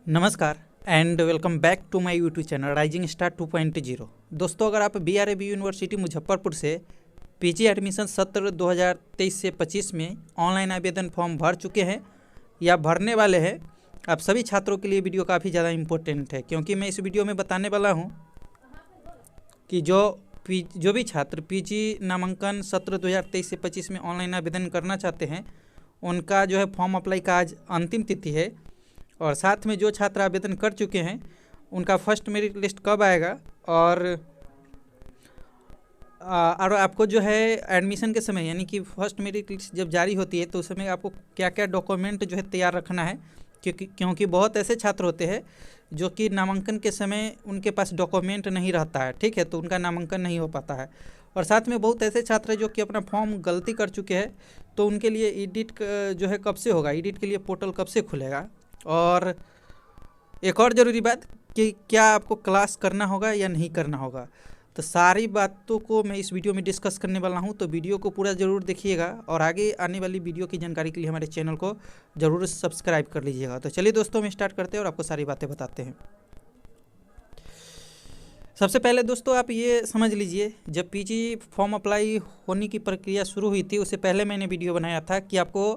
नमस्कार and welcome back to my YouTube channel rising star 2.0। दोस्तों, अगर आप BRAB यूनिवर्सिटी मुजफ्फरपुर से पीजी एडमिशन सत्र 2023 से 25 में ऑनलाइन आवेदन फॉर्म भर चुके हैं या भरने वाले हैं, आप सभी छात्रों के लिए वीडियो काफ़ी ज़्यादा इम्पोर्टेंट है, क्योंकि मैं इस वीडियो में बताने वाला हूं कि जो भी छात्र पीजी नामांकन सत्र 2023 से 25 में ऑनलाइन आवेदन करना चाहते हैं उनका जो है फॉर्म अप्लाई का आज अंतिम तिथि है। और साथ में जो छात्र आवेदन कर चुके हैं उनका फर्स्ट मेरिट लिस्ट कब आएगा और आपको जो है एडमिशन के समय यानी कि फर्स्ट मेरिट लिस्ट जब जारी होती है तो उस समय आपको क्या क्या डॉक्यूमेंट जो है तैयार रखना है, क्योंकि बहुत ऐसे छात्र होते हैं जो कि नामांकन के समय उनके पास डॉक्यूमेंट नहीं रहता है, ठीक है, तो उनका नामांकन नहीं हो पाता है। और साथ में बहुत ऐसे छात्र हैं जो कि अपना फॉर्म गलती कर चुके हैं, तो उनके लिए एडिट जो है कब से होगा, एडिट के लिए पोर्टल कब से खुलेगा, और एक और ज़रूरी बात कि क्या आपको क्लास करना होगा या नहीं करना होगा। तो सारी बातों को मैं इस वीडियो में डिस्कस करने वाला हूं, तो वीडियो को पूरा ज़रूर देखिएगा और आगे आने वाली वीडियो की जानकारी के लिए हमारे चैनल को ज़रूर सब्सक्राइब कर लीजिएगा। तो चलिए दोस्तों, हम स्टार्ट करते हैं और आपको सारी बातें बताते हैं। सबसे पहले दोस्तों आप ये समझ लीजिए, जब पीजी फॉर्म अप्लाई होने की प्रक्रिया शुरू हुई थी उससे पहले मैंने वीडियो बनाया था कि आपको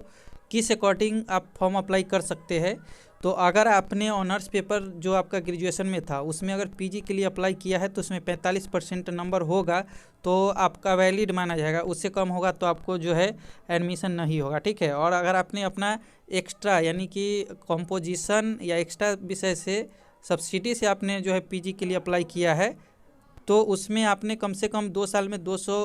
किस अकॉर्डिंग आप फॉर्म अप्लाई कर सकते हैं। तो अगर आपने ऑनर्स पेपर जो आपका ग्रेजुएशन में था उसमें अगर पीजी के लिए अप्लाई किया है तो उसमें 45% नंबर होगा तो आपका वैलिड माना जाएगा, उससे कम होगा तो आपको जो है एडमिशन नहीं होगा, ठीक है। और अगर आपने अपना एक्स्ट्रा यानी कि कंपोजिशन या एक्स्ट्रा विषय से सब्सिडी से आपने जो है पीजी के लिए अप्लाई किया है तो उसमें आपने कम से कम 2 साल में 200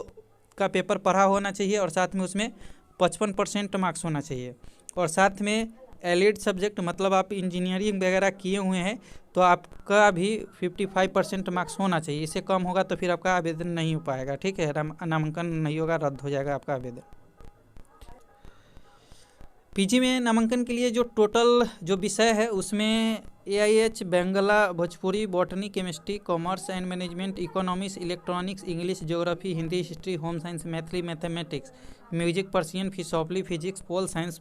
का पेपर पढ़ा होना चाहिए और साथ में उसमें 55% मार्क्स होना चाहिए। और साथ में एलिड सब्जेक्ट मतलब आप इंजीनियरिंग वगैरह किए हुए हैं तो आपका भी 55% मार्क्स होना चाहिए, इससे कम होगा तो फिर आपका आवेदन नहीं हो पाएगा, ठीक है, नामांकन नहीं होगा, रद्द हो जाएगा आपका आवेदन। पीजी में नामांकन के लिए जो टोटल जो विषय है उसमें AIH, Bangla, Bhojpuri, botany, chemistry, commerce and management, economics, electronics, English, geography, Hindi, history, home science, Maithili, mathematics, music, Persian, philosophy, physics, pol science,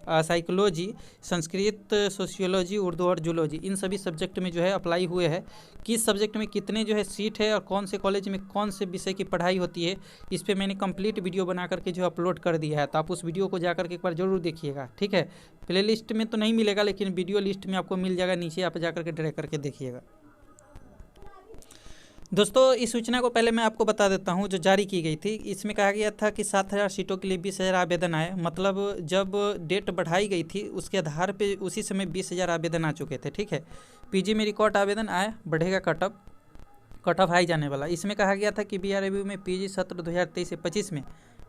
psychology, Sanskrit, sociology, Urdu और जूलॉजी, इन सभी सब्जेक्ट में जो है अप्लाई हुए हैं। किस सब्जेक्ट में कितने जो है सीट है और कौन से कॉलेज में कौन से विषय की पढ़ाई होती है, इस पर मैंने कंप्लीट वीडियो बना करके जो अपलोड कर दिया है, तो आप उस वीडियो को जाकर के एक बार जरूर देखिएगा, ठीक है। प्ले लिस्ट में तो नहीं मिलेगा लेकिन वीडियो लिस्ट में आपको मिल जाएगा, नीचे आप जाकर के ड्रैग करके देखिएगा। दोस्तों, इस सूचना को पहले मैं आपको बता देता हूं जो जारी की गई थी। इसमें कहा गया था कि 7000 सीटों के लिए 20,000 आवेदन आए, मतलब जब डेट बढ़ाई गई थी उसके आधार पे उसी समय 20,000 आवेदन आ चुके थे, ठीक है। पीजी में रिकॉर्ड आवेदन आए, बढ़ेगा कट ऑफ हाई जाने वाला। इसमें कहा गया था कि BRAB में पीजी सत्र 2023 से 25 में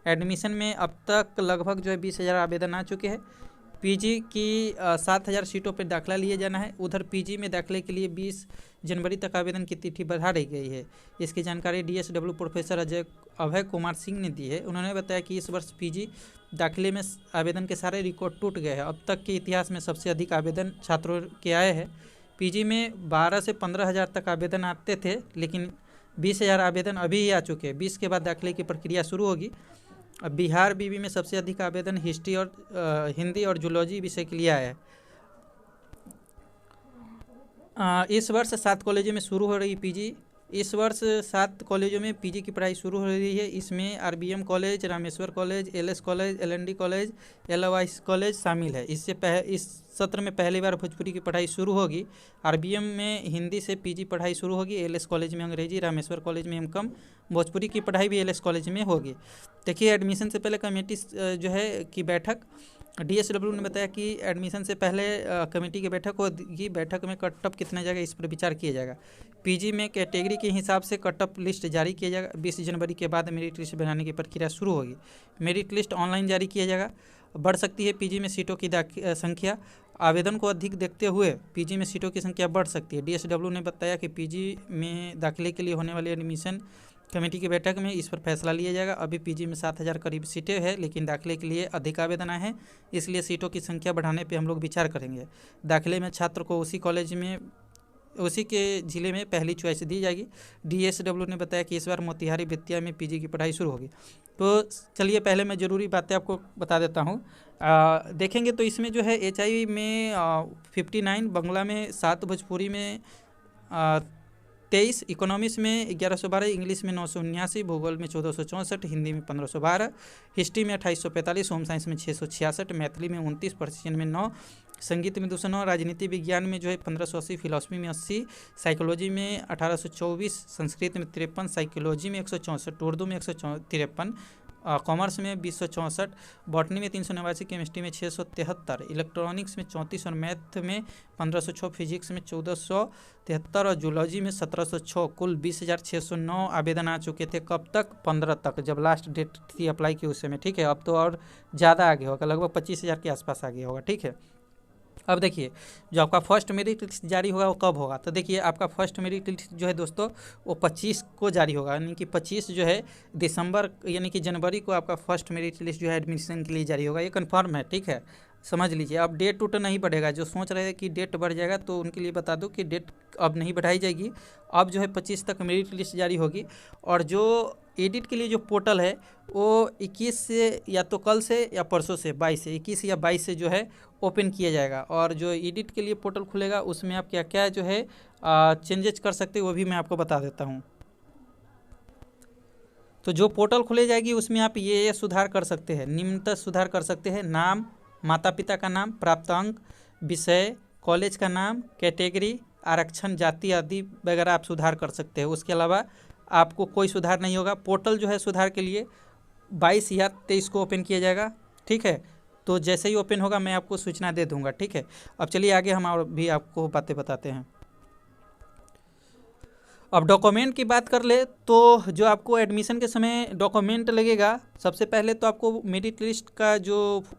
एडमिशन में अब तक लगभग जो है 20,000 आवेदन आ चुके हैं। पीजी की 7,000 सीटों पर दाखिला लिए जाना है। उधर पीजी में दाखिले के लिए 20 जनवरी तक आवेदन की तिथि बढ़ा दी गई है। इसकी जानकारी DSW प्रोफेसर अभय कुमार सिंह ने दी है। उन्होंने बताया कि इस वर्ष पीजी दाखिले में आवेदन के सारे रिकॉर्ड टूट गए हैं। अब तक के इतिहास में सबसे अधिक आवेदन छात्रों के आए हैं। पीजी में 12 से 15,000 तक आवेदन आते थे, लेकिन 20,000 आवेदन अभी ही आ चुके हैं। 20 के बाद दाखिले की प्रक्रिया शुरू होगी। अब बिहार बीबी में सबसे अधिक आवेदन हिस्ट्री और हिंदी और जूलॉजी विषय के लिए आया है। इस वर्ष 7 कॉलेजों में शुरू हो रही पीजी। इस वर्ष 7 कॉलेजों में पीजी की पढ़ाई शुरू हो रही है। इसमें RBM college, Rameshwar college, LS college, LND college, LOIS college शामिल है। इस सत्र में पहली बार भोजपुरी की पढ़ाई शुरू होगी। RBM में हिंदी से पीजी पढ़ाई शुरू होगी, LS कॉलेज में अंग्रेजी, रामेश्वर कॉलेज में MCOM, भोजपुरी की पढ़ाई भी LS कॉलेज में होगी। देखिए, एडमिशन से पहले कमेटी जो है की बैठक, DSW ने बताया कि एडमिशन से पहले कमेटी की बैठक होगी। बैठक में कटअप कितना जाएगा इस पर विचार किया जाएगा। पीजी में कैटेगरी के हिसाब से कटअप लिस्ट जारी किया जाएगा। 20 जनवरी के बाद मेरिट लिस्ट बनाने की प्रक्रिया शुरू होगी। मेरिट लिस्ट ऑनलाइन जारी किया जाएगा। बढ़ सकती है पीजी में सीटों की संख्या। आवेदन को अधिक देखते हुए पीजी में सीटों की संख्या बढ़ सकती है। DSW ने बताया कि पीजी में दाखिले के लिए होने वाली एडमिशन कमेटी की बैठक में इस पर फैसला लिया जाएगा। अभी पीजी में 7,000 करीब सीटें हैं, लेकिन दाखिले के लिए अधिक आवेदन आए हैं, इसलिए सीटों की संख्या बढ़ाने पे हम लोग विचार करेंगे। दाखिले में छात्र को उसी कॉलेज में उसी के ज़िले में पहली चॉइस दी जाएगी। DSW ने बताया कि इस बार मोतिहारी बेतिया में पीजी की पढ़ाई शुरू होगी। तो चलिए पहले मैं ज़रूरी बातें आपको बता देता हूँ। देखेंगे तो इसमें जो है HI में 59, बंगला में 7, भोजपुरी में 23, इकोनॉमिक्स में 1112, इंग्लिश में 979, भूगोल में 1464, हिंदी में 1512, हिस्ट्री में 2845, होम साइंस में 666, मैथिली में 29, पर्शियन में 9, संगीत में 209, राजनीति विज्ञान में जो है 1580, फिलॉसफी में 80, साइकोलॉजी में 1824, संस्कृत में 53, साइकोलॉजी में 164, उर्दू में 153, कॉमर्स में 2064, बॉटनी में 389, केमिस्ट्री में 673, इलेक्ट्रॉनिक्स में 34 और मैथ में 1506, फिजिक्स में 1473 और जूलॉजी में 1706। कुल 20,609 आवेदन आ चुके थे। कब तक? 15 तक, जब लास्ट डेट थी अप्लाई की उस समय। ठीक है, अब तो और ज़्यादा आगे होगा, लगभग 25,000 के आसपास आगे होगा। ठीक है, अब देखिए जो आपका फर्स्ट मेरिट लिस्ट जारी होगा वो कब होगा? तो देखिए आपका फर्स्ट मेरिट लिस्ट जो है दोस्तों वो 25 को जारी होगा, यानी कि 25 जो है दिसंबर यानी कि जनवरी को आपका फर्स्ट मेरिट लिस्ट जो है एडमिशन के लिए जारी होगा। ये कंफर्म है। ठीक है, समझ लीजिए। अब डेट टूट नहीं बढ़ेगा। जो सोच रहे हैं कि डेट बढ़ जाएगा तो उनके लिए बता दूं कि डेट अब नहीं बढ़ाई जाएगी। अब जो है 25 तक मेरिट लिस्ट जारी होगी। और जो एडिट के लिए जो पोर्टल है वो 21 से या तो कल से या परसों से 21 या 22 से जो है ओपन किया जाएगा। और जो एडिट के लिए पोर्टल खुलेगा उसमें आप क्या क्या जो है चेंजेस कर सकते हैं वो भी मैं आपको बता देता हूँ। तो जो पोर्टल खुले जाएगी उसमें आप ये सुधार कर सकते हैं, निम्नतः सुधार कर सकते हैं। नाम, माता पिता का नाम, प्राप्त अंक, विषय, कॉलेज का नाम, कैटेगरी, आरक्षण, जाति आदि वगैरह आप सुधार कर सकते हैं। उसके अलावा आपको कोई सुधार नहीं होगा। पोर्टल जो है सुधार के लिए 22 या 23 को ओपन किया जाएगा। ठीक है, तो जैसे ही ओपन होगा मैं आपको सूचना दे दूंगा। ठीक है, अब चलिए आगे हम और भी आपको बातें बताते हैं। अब डॉक्यूमेंट की बात कर ले तो जो आपको एडमिशन के समय डॉक्यूमेंट लगेगा, सबसे पहले तो आपको मेरिट लिस्ट का जो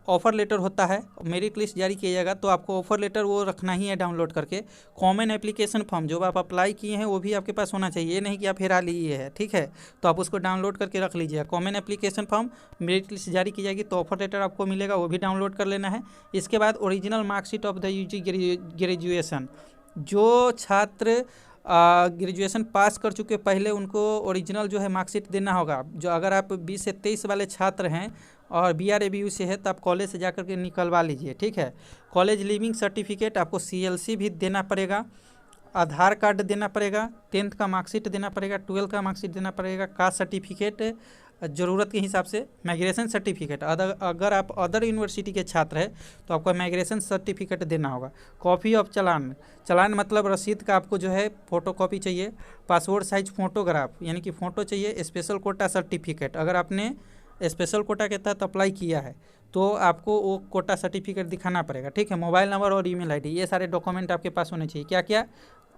ऑफ़र लेटर होता है, मेरिट लिस्ट जारी किया जाएगा तो आपको ऑफ़र लेटर वो रखना ही है डाउनलोड करके। कॉमन एप्लीकेशन फॉर्म जो आप अप्लाई किए हैं वो भी आपके पास होना चाहिए, ये नहीं कि आप हेरा लिए है। ठीक है, तो आप उसको डाउनलोड करके रख लीजिएगा। Common application form, merit list जारी की जाएगी तो ऑफ़र लेटर आपको मिलेगा, वो भी डाउनलोड कर लेना है। इसके बाद original marksheet of the UG graduation, जो छात्र ग्रेजुएशन पास कर चुके पहले उनको ओरिजिनल जो है मार्कशीट देना होगा। जो अगर आप 20 से 23 वाले छात्र हैं और BRABU से है तो आप कॉलेज से जाकर के निकलवा लीजिए। ठीक है, कॉलेज लिविंग सर्टिफिकेट, आपको CLC भी देना पड़ेगा, आधार कार्ड देना पड़ेगा, 10th का मार्कशीट देना पड़ेगा, 12th का मार्कशीट देना पड़ेगा, कास्ट सर्टिफिकेट ज़रूरत के हिसाब से, माइग्रेशन सर्टिफिकेट, अगर आप अदर यूनिवर्सिटी के छात्र हैं तो आपको माइग्रेशन सर्टिफिकेट देना होगा। कॉपी ऑफ चालान, चालान मतलब रसीद का आपको जो है फ़ोटो कॉपी चाहिए, पासपोर्ट साइज फ़ोटोग्राफ यानी कि फ़ोटो चाहिए, स्पेशल कोटा सर्टिफिकेट, अगर आपने स्पेशल कोटा के तहत अप्लाई किया है तो आपको वो कोटा सर्टिफिकेट दिखाना पड़ेगा। ठीक है, मोबाइल नंबर और ईमेल आईडी, ये सारे डॉक्यूमेंट आपके पास होने चाहिए। क्या क्या?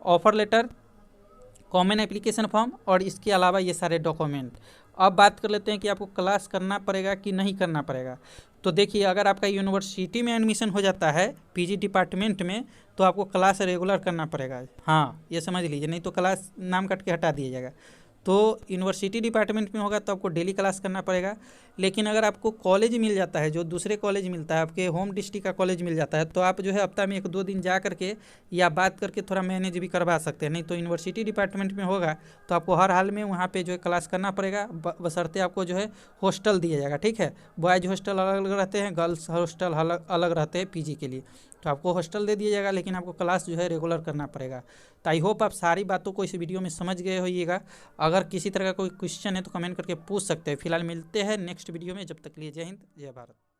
Offer letter, common application form और इसके अलावा ये सारे डॉक्यूमेंट। अब बात कर लेते हैं कि आपको क्लास करना पड़ेगा कि नहीं करना पड़ेगा। तो देखिए अगर आपका यूनिवर्सिटी में एडमिशन हो जाता है PG डिपार्टमेंट में तो आपको क्लास रेगुलर करना पड़ेगा। हाँ, ये समझ लीजिए, नहीं तो क्लास नाम कट के हटा दिया जाएगा। तो यूनिवर्सिटी डिपार्टमेंट में होगा तो आपको डेली क्लास करना पड़ेगा। लेकिन अगर आपको कॉलेज मिल जाता है, जो दूसरे कॉलेज मिलता है, आपके होम डिस्ट्रिक्ट का कॉलेज मिल जाता है, तो आप जो है हफ्ता में 1-2 दिन जा करके या बात करके थोड़ा मैनेज भी करवा सकते हैं। नहीं तो यूनिवर्सिटी डिपार्टमेंट में होगा तो आपको हर हाल में वहाँ पे जो है क्लास करना पड़ेगा, बशर्ते आपको जो है हॉस्टल दिया जाएगा। ठीक है, बॉयज़ हॉस्टल अलग अलग रहते हैं, गर्ल्स हॉस्टल अलग अलग रहते हैं PG के लिए, तो आपको हॉस्टल दे दिया जाएगा, लेकिन आपको क्लास जो है रेगुलर करना पड़ेगा। तो आई होप आप सारी बातों को इस वीडियो में समझ गए होइएगा। अगर किसी तरह का कोई क्वेश्चन है तो कमेंट करके पूछ सकते हैं। फिलहाल मिलते हैं नेक्स्ट वीडियो में, जब तक के लिए जय हिंद, जय भारत।